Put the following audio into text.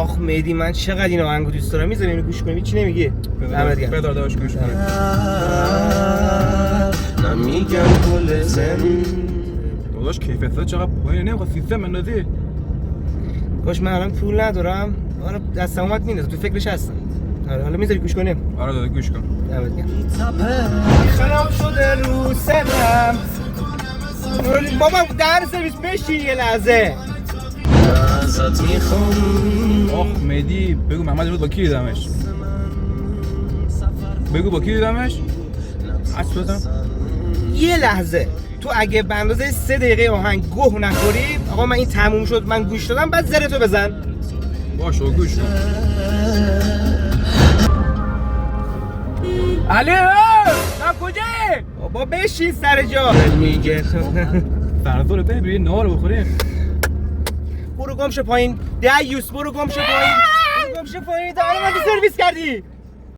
آخ مهدی من چقدر این آهنگو دوست دارم. میذاری اینو گوش کنیم؟ چی نمیگی؟ بذار داداش گوش کنیم. نمیگم کل زمین داداش کیفیت چقدر پایینه، نمیخواد سیستم بندازی؟ باش من الان پول ندارم. حالا دستم اومد میندازم، تو فکرش هستم. حالا میذاری گوش کنیم؟ آره داداش گوش کن. دمت گرم. خراب شده رو سرم. بابا در سرویس بشین یه لحظه. ازت میخوام. آخ مهدی بگو محمد امروز با کی دیدمش؟ بگو با کی دیدمش؟ عکس بزن. یه لحظه تو اگه به اندازه 3 دقیقه آهنگ گوه نخوری، آقا من این تموم شد من گوش دادم، بعد زرتو بزن. باشه گوش کن. علی من کجایی؟ بابا بشین سر جا. میگه فردا ببین نهار بخوریم. برو گم شو پایین. دیوس برو گم شو پایین. برو گم شو پایین. حالا من سرویس کردی.